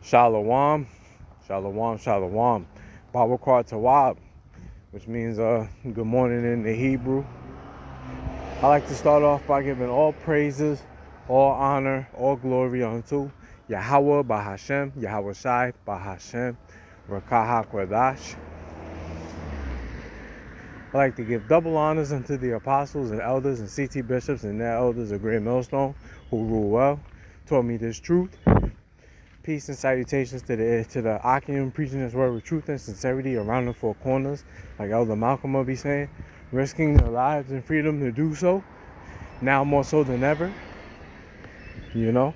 Shalom, shalom, shalom. Bawakar Tawab, which means good morning in the Hebrew. I like to start off by giving all praises, all honor, all glory unto Yahweh Bahashem, Yahweh Shai Bahashem, Rakah HaKodash. I like to give double honors unto the apostles and elders and CT bishops and their elders of Great Millstone who rule well, taught me this truth. Peace and salutations to the Akim preaching this word with truth and sincerity around the four corners, like Elder Malcolm will be saying, risking their lives and freedom to do so, now more so than ever, you know,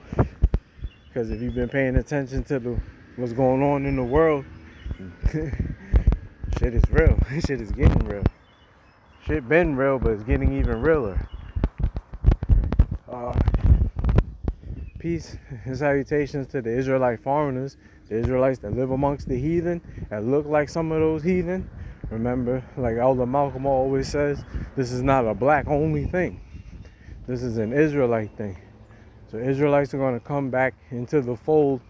because if you've been paying attention to what's going on in the world, shit is real, shit is getting real. Shit been real, but it's getting even realer. Peace and salutations to the Israelite foreigners, the Israelites that live amongst the heathen, that look like some of those heathen. Remember, like Elder Malcolm always says, this is not a black only thing. This is an Israelite thing. So Israelites are going to come back into the fold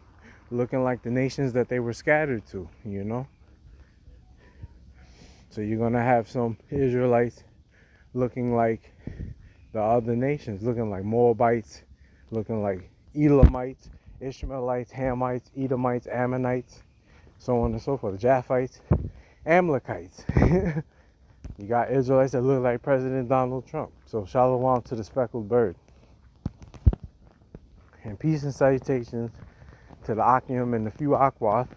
looking like the nations that they were scattered to, you know. So you're going to have some Israelites looking like the other nations, looking like Moabites, looking like Elamites, Ishmaelites, Hamites, Edomites, Ammonites, so on and so forth, Japhites, Amalekites. You got Israelites that look like President Donald Trump. So shalom to the speckled bird. And peace and salutations to the Akim and the few Akwath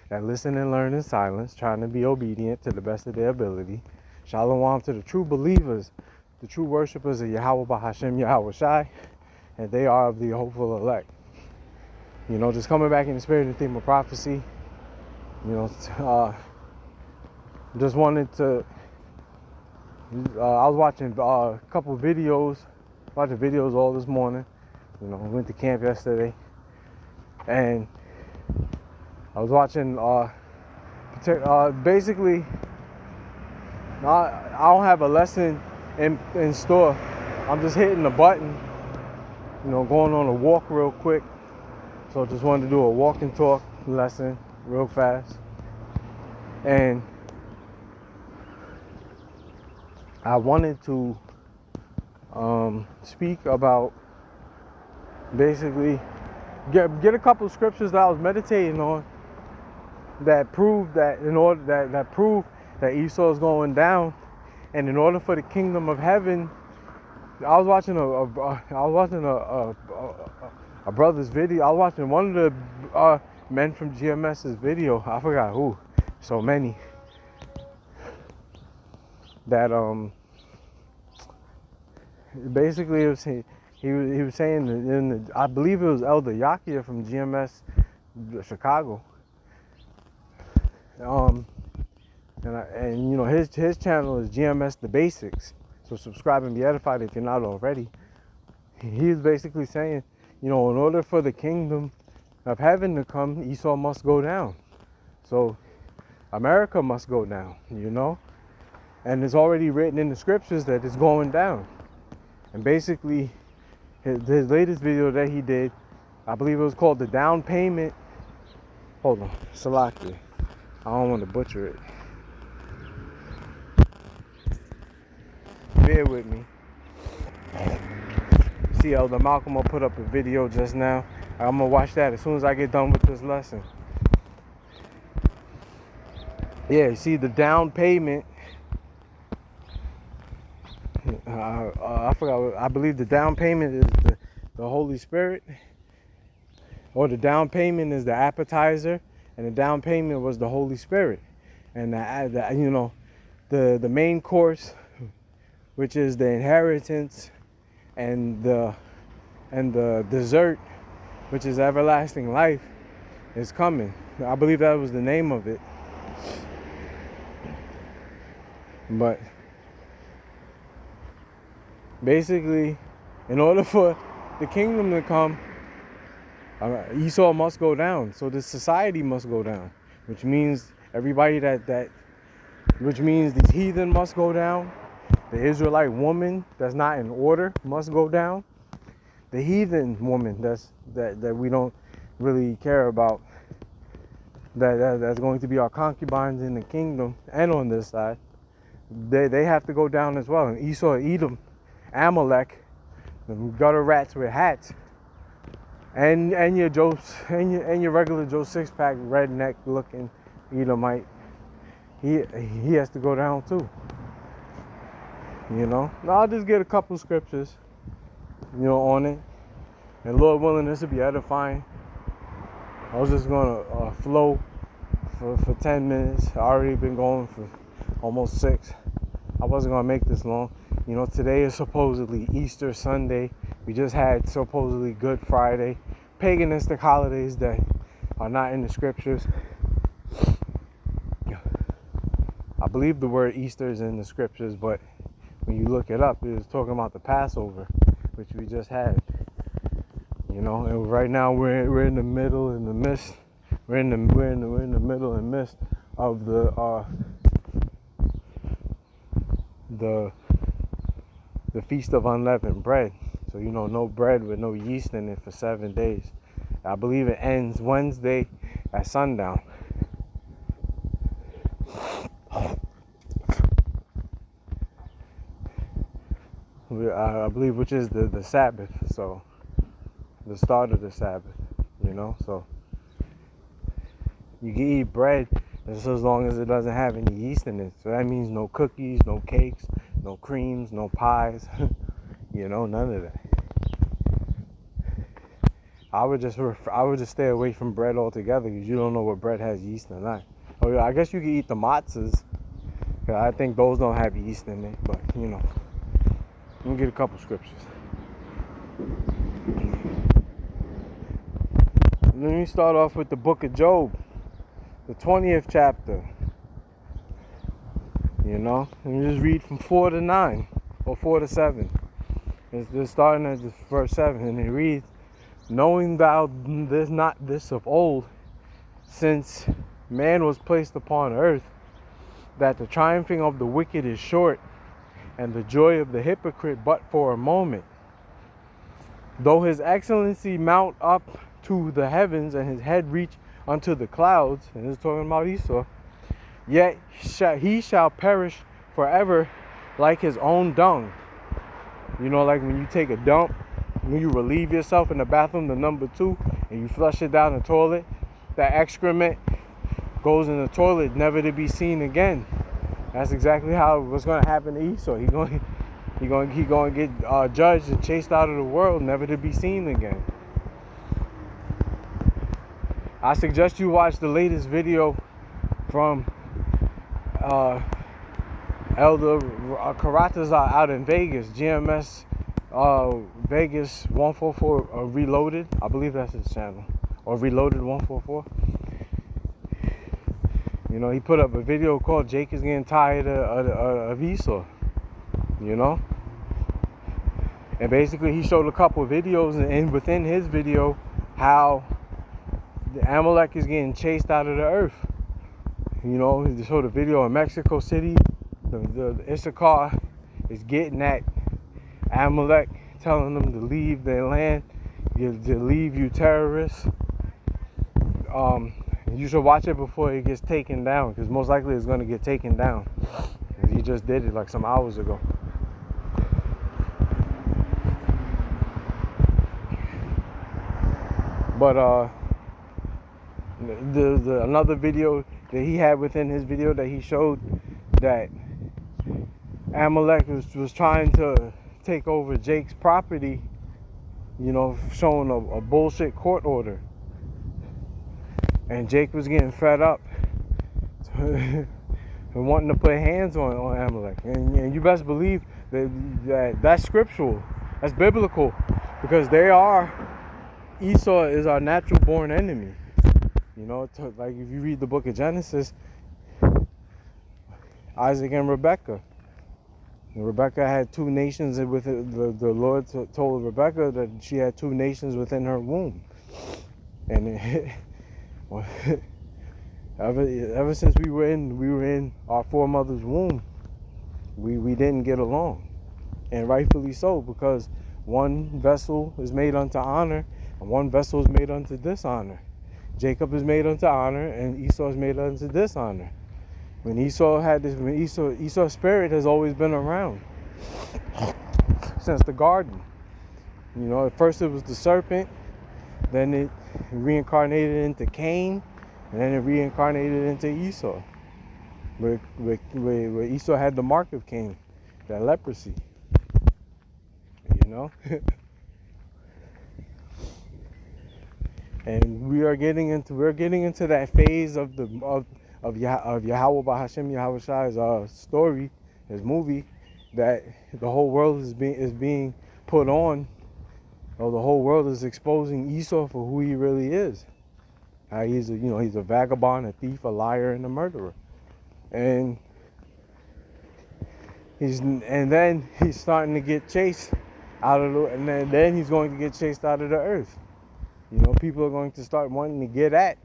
that listen and learn in silence, trying to be obedient to the best of their ability. Shalom to the true believers, the true worshipers of Yahweh Bahashem, Yahweh Shai, and they are of the hopeful elect. You know, just coming back in the spirit and theme of prophecy. You know, just wanted to. I was watching a couple of videos, all this morning. You know, went to camp yesterday, and I was watching. Basically, I don't have a lesson in store. I'm just hitting the button. You know, going on a walk real quick. So just wanted to do a walk and talk lesson real fast. And I wanted to speak about basically get a couple of scriptures that I was meditating on that prove that that prove that Esau is going down, and in order for the kingdom of heaven, I was watching a brother's video. I was watching one of the men from GMS's video. I forgot who. So many. That basically he was saying I believe it was Elder Yakia from GMS Chicago. And you know his channel is GMS The Basics. So subscribe and be edified if you're not already. He's basically saying, you know, in order for the kingdom of heaven to come, Esau must go down. So America must go down, you know. And it's already written in the scriptures that it's going down. And basically, his latest video that he did, I believe it was called The Down Payment. Hold on, Salaki. I don't want to butcher it. Bear with me. See, Elder Malcolm will put up a video just now. I'm going to watch that as soon as I get done with this lesson. Yeah, you see the down payment. I forgot. I believe the down payment is the Holy Spirit. Or the down payment is the appetizer. And the down payment was the Holy Spirit. And you know, the main course, which is the inheritance, and the dessert, which is everlasting life, is coming. I believe that was the name of it. But basically, in order for the kingdom to come, Esau must go down. So the society must go down, which means everybody which means these heathen must go down. The Israelite woman that's not in order must go down. The heathen woman that we don't really care about that's going to be our concubines in the kingdom and on this side, they have to go down as well. And Esau, Edom, Amalek, the gutter rats with hats, and your regular Joe six pack redneck looking Edomite, he has to go down too. Now I'll just get a couple scriptures, on it, and Lord willing, this will be edifying. I was just gonna flow for 10 minutes. I already been going for almost 6. I wasn't gonna make this long. Today is supposedly Easter Sunday. We just had supposedly Good Friday, paganistic holidays that are not in the scriptures. I believe the word Easter is in the scriptures, but when you look it up, it was talking about the Passover, which we just had. And right now we're in the middle, in the midst. We're in the middle and midst of the Feast of Unleavened Bread. So no bread with no yeast in it for 7 days. I believe it ends Wednesday at sundown. I believe, which is the Sabbath. So the start of the Sabbath. So you can eat bread just as long as it doesn't have any yeast in it. So that means no cookies, no cakes, no creams, no pies. None of that. I would just stay away from bread altogether, because you don't know what bread has yeast or not. Oh yeah, I guess you can eat the matzahs, because I think those don't have yeast in it. But let me get a couple scriptures. Let me start off with the book of Job, the 20th chapter. Let me just read from 4 to 9, or 4 to 7. It's just starting at verse 7, and it reads, "Knowing thou this of old, since man was placed upon earth, that the triumphing of the wicked is short, and the joy of the hypocrite but for a moment. Though his excellency mount up to the heavens, and his head reach unto the clouds," and it's talking about Esau, "yet he shall perish forever like his own dung." Like when you take a dump, when you relieve yourself in the bathroom, the number 2, and you flush it down the toilet, that excrement goes in the toilet, never to be seen again. That's exactly how what's going to happen to Esau. He's going to get judged and chased out of the world, never to be seen again. I suggest you watch the latest video from Elder Karatazar out in Vegas, GMS Vegas 144 Reloaded. I believe that's his channel, or Reloaded 144. He put up a video called "Jake is Getting Tired of Esau." And basically he showed a couple of videos, and within his video, how the Amalek is getting chased out of the earth. He showed a video in Mexico City. The Issachar is getting at Amalek, telling them to leave their land, to leave, you terrorists. You should watch it before it gets taken down, because most likely it's going to get taken down. He just did it like some hours ago. But the another video that he had within his video, that he showed that Amalek was trying to take over Jake's property, showing a bullshit court order. And Jake was getting fed up and wanting to put hands on Amalek. And you best believe that's scriptural. That's biblical. Because Esau is our natural born enemy. Like if you read the book of Genesis, Isaac and Rebekah. Rebekah had 2 nations with it. The Lord told Rebekah that she had 2 nations within her womb. And ever since we were in our foremother's womb, we didn't get along, and rightfully so, because one vessel is made unto honor and one vessel is made unto dishonor. Jacob is made unto honor, and Esau is made unto dishonor. When Esau's spirit has always been around since the garden. You know, at first it was the serpent, then it reincarnated into Cain, and then it reincarnated into Esau. Where Esau had the mark of Cain, that leprosy. You know? And we're getting into that phase of Yahweh Bahashem Yahweh Shai's story, his movie, that the whole world is being put on, or the whole world is exposing Esau for who he really is. How he's a vagabond, a thief, a liar, and a murderer. And then he's starting to get chased out of and then he's going to get chased out of the earth. You know, people are going to start wanting to get at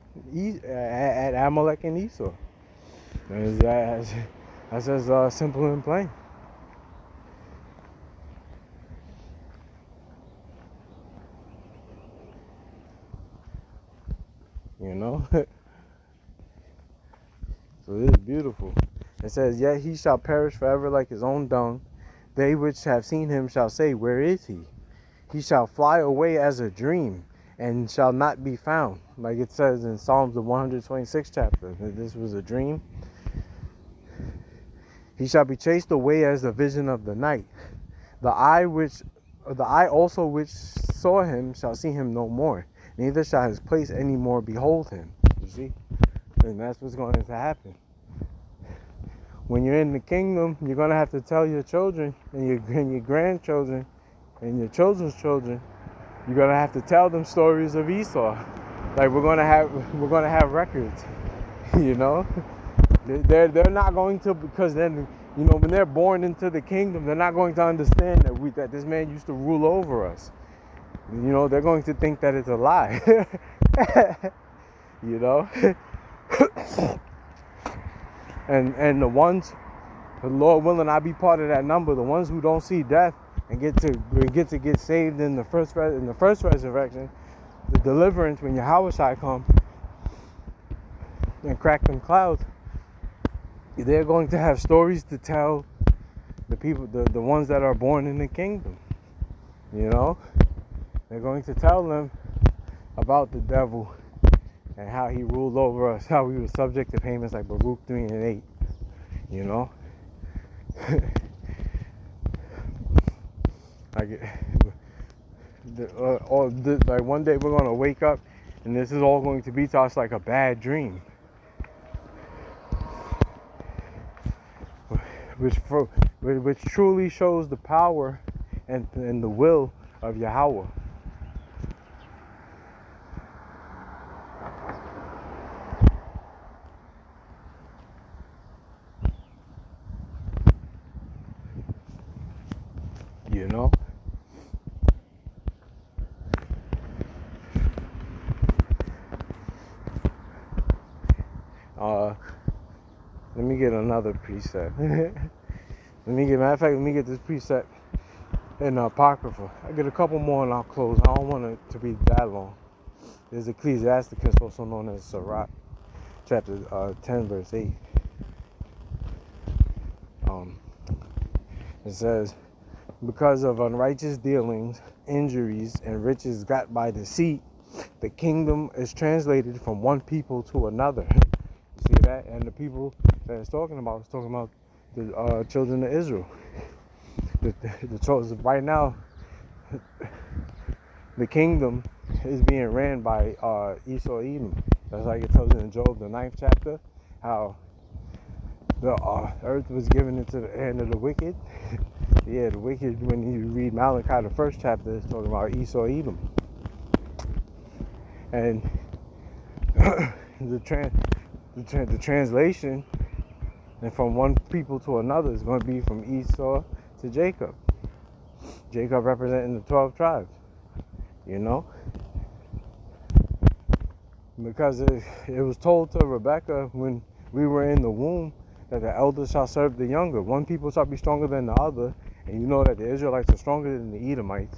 Amalek and Esau. And that's as simple and plain. You know? So this is beautiful. It says, yet he shall perish forever like his own dung. They which have seen him shall say, where is he? He shall fly away as a dream, and shall not be found. Like it says in Psalms, the 126th chapter, that this was a dream. He shall be chased away as the vision of the night. The eye also which saw him shall see him no more. Neither shall his place any more behold him. You see? And that's what's going to happen. When you're in the kingdom, you're going to have to tell your children and your grandchildren and your children's children, you're going to have to tell them stories of Esau. Like we're going to have records, you know? They're not going to, because then, you know, when they're born into the kingdom, they're not going to understand that this man used to rule over us. You know, they're going to think that it's a lie. You know? And the ones, the Lord willing, I be part of that number. The ones who don't see death and get to get saved in the first resurrection, the deliverance when Yahweh Shai come and crack them clouds. They're going to have stories to tell the people, the ones that are born in the kingdom. You know, they're going to tell them about the devil and how he ruled over us, how we were subject to payments like Baruch 3 and 8, you know? Like one day we're going to wake up and this is all going to be to us like a bad dream. Which truly shows the power and the will of Yahweh. You know? Let me get another preset. Let me get this preset in Apocrypha. I get a couple more and I'll close. I don't want it to be that long. There's Ecclesiasticus, also known as Sirach, chapter 10, verse 8. It says, because of unrighteous dealings, injuries, and riches got by deceit, the kingdom is translated from one people to another. You see that? And the people that it's talking about the children of Israel. The chosen right now. The kingdom is being ran by Esau Edom. That's like it tells in Job, the 9th chapter, how the earth was given into the hand of the wicked. Yeah, the wicked, when you read Malachi, the 1st chapter, it's talking about Esau Edom. And the translation, and from one people to another, is going to be from Esau to Jacob. Jacob representing the 12 tribes, you know? Because it was told to Rebekah when we were in the womb that the elder shall serve the younger. One people shall be stronger than the other. And you know that the Israelites are stronger than the Edomites.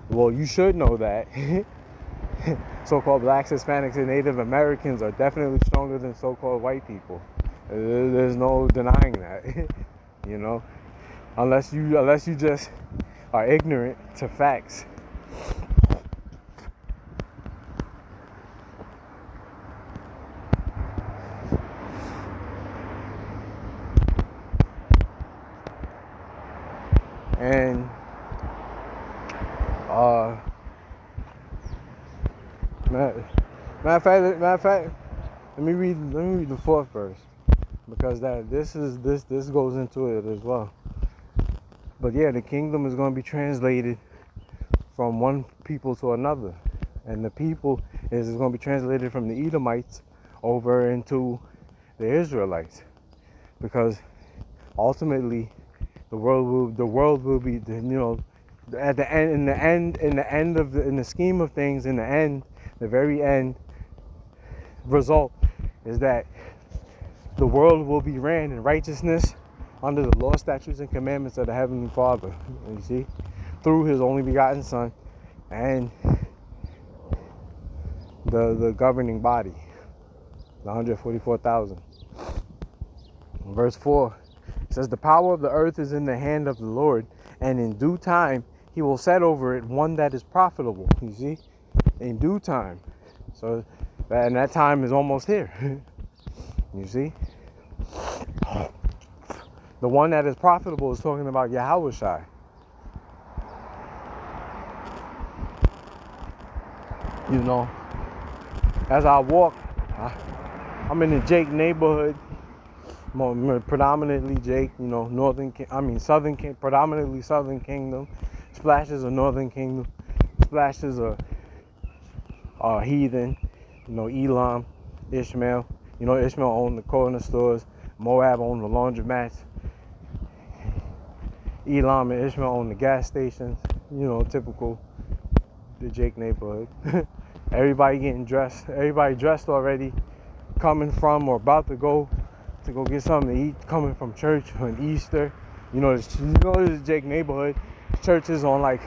Well, you should know that. so-called blacks, Hispanics, and Native Americans are definitely stronger than so-called white people. There's no denying that. You know, unless you just are ignorant to facts. And matter of fact, let me read the fourth verse, because this goes into it as well. But yeah, the kingdom is going to be translated from one people to another, and the people is going to be translated from the Edomites over into the Israelites, because ultimately the world will be, at the end, in the scheme of things, in the end, the very end result is that the world will be ran in righteousness under the law, statutes, and commandments of the Heavenly Father. You see, through His only begotten Son and the governing body, the 144,000. Verse 4 says, "The power of the earth is in the hand of the Lord, and in due time He will set over it one that is profitable." You see, in due time. So, and that time is almost here. You see, the one that is profitable is talking about Yahushua. You know, as I walk, I'm in the Jake neighborhood, predominantly Jake. You know, predominantly Southern Kingdom, splashes of Northern Kingdom, splashes of heathen. You know, Elam, Ishmael. You know, Ishmael owned the corner stores. Moab owned the laundromats. Elam and Ishmael owned the gas stations. You know, typical the Jake neighborhood. Everybody getting dressed. Everybody dressed already, coming from or about to go get something to eat, coming from church on Easter. You know, this is Jake neighborhood. Churches on, like,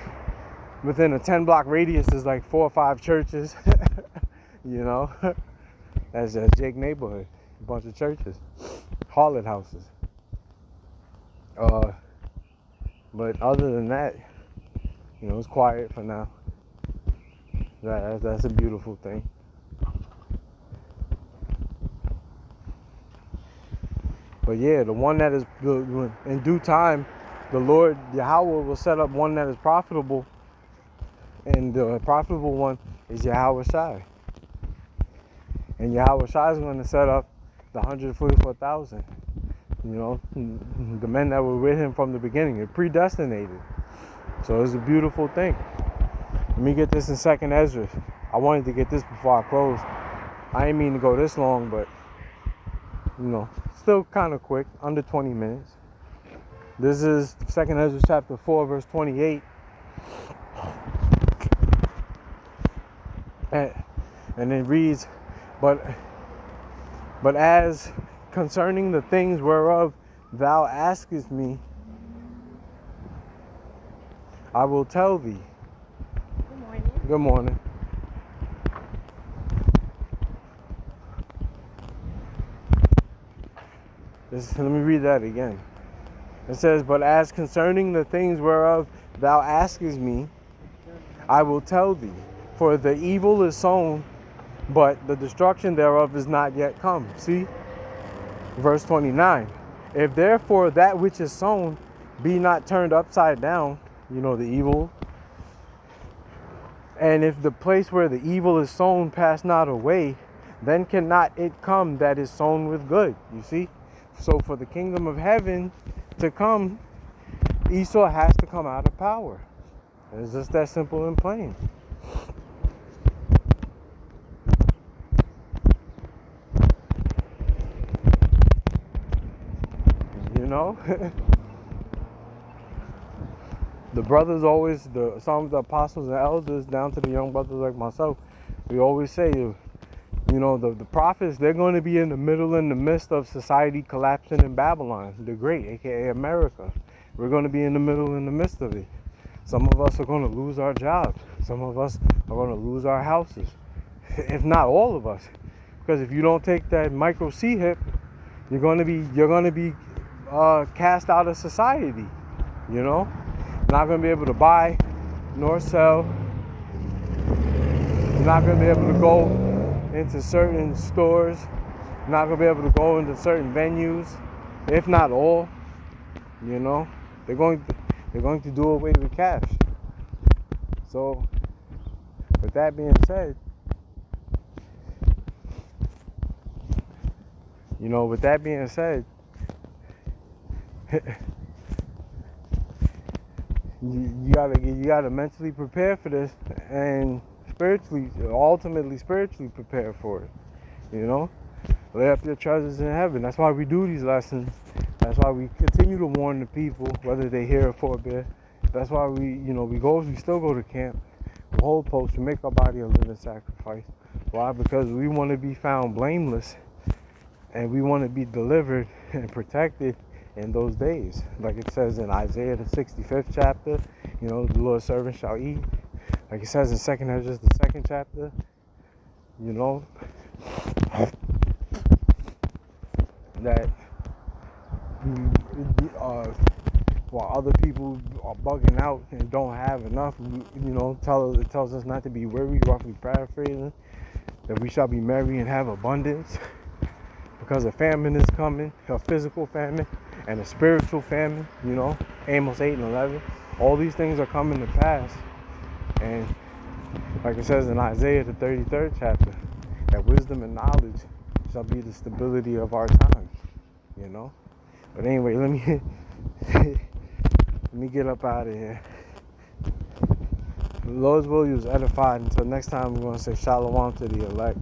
within a 10-block radius is like 4 or 5 churches. You know, that's a Jake neighborhood. A bunch of churches, harlot houses. But other than that, you know, it's quiet for now. That's a beautiful thing. But yeah, the one that is, in due time, the Lord Yahweh will set up one that is profitable, and the profitable one is Yahushua. And Yahushua is going to set up the 144,000. You know, the men that were with Him from the beginning. They're predestinated. So it's a beautiful thing. Let me get this in 2nd Ezra. I wanted to get this before I close. I didn't mean to go this long, but, you know, still kind of quick, under 20 minutes. This is 2nd Ezra chapter 4, verse 28. And it reads, But as concerning the things whereof thou askest me, I will tell thee. Good morning. Good morning. Let me read that again. It says, "But as concerning the things whereof thou askest me, I will tell thee. For the evil is sown, but the destruction thereof is not yet come." See? Verse 29. "If therefore that which is sown be not turned upside down," you know, the evil, "and if the place where the evil is sown pass not away, then cannot it come that is sown with good." You see? So for the kingdom of heaven to come, Esau has to come out of power. It's just that simple and plain. You know? The brothers always, some of the apostles and elders, down to the young brothers like myself, we always say, you know, the prophets, they're going to be in the midst of society collapsing in Babylon, the Great, aka America. We're going to be in the midst of it. Some of us are going to lose our jobs. Some of us are going to lose our houses, if not all of us. Because if you don't take that micro C hip, you're going to be cast out of society. You know, not going to be able to buy nor sell. You're not going to be able to go into certain stores. You're not going to be able to go into certain venues, if not all. You know, they're going to do away with cash. So, with that being said, you gotta mentally prepare for this, and ultimately spiritually prepare for it. You know, lay up your treasures in heaven. That's why we do these lessons. That's why we continue to warn the people, whether they hear or forbear. That's why we still go to camp, we hold posts, we make our body a living sacrifice. Why? Because we want to be found blameless, and we want to be delivered and protected in those days. Like it says in Isaiah the 65th chapter, you know, the Lord's servant shall eat. Like it says in 2nd Ezra the 2nd chapter, you know, that while other people are bugging out and don't have enough, you know, it tells us not to be weary, roughly paraphrasing, that we shall be merry and have abundance, because a famine is coming, a physical famine and a spiritual famine. You know, Amos 8 and 11, all these things are coming to pass. And like it says in Isaiah the 33rd chapter, that wisdom and knowledge shall be the stability of our times. You know, but anyway, let me get up out of here. The Lord's will, you was edified. Until next time, we're going to say shalom to the elect.